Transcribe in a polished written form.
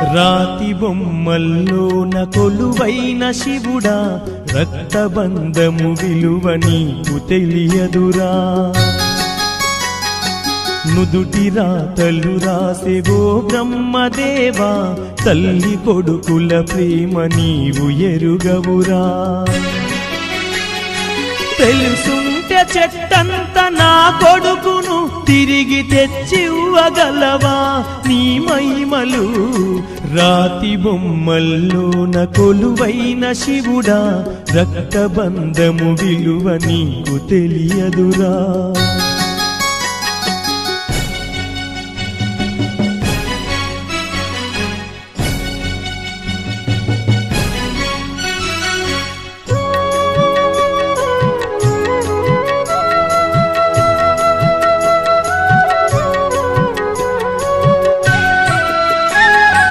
రాతి బొమ్మల్లోన కొలువైన శివుడా, రక్తబంధము విలువ నీకు తెలియదురా. నుదుటి రాతలు రాసేవో బ్రహ్మదేవా, తల్లి కొడుకుల ప్రేమ నీవు ఎరుగవురా. తెలుసుంటే చెట్టంత నా కొడుకును తిరిగి తెచ్చివ్వగలవా నీ మహిమలు. రాతి బొమ్మల్లోన కొలువైన శివుడా, రక్తబంధము విలువ నీకు తెలియదురా.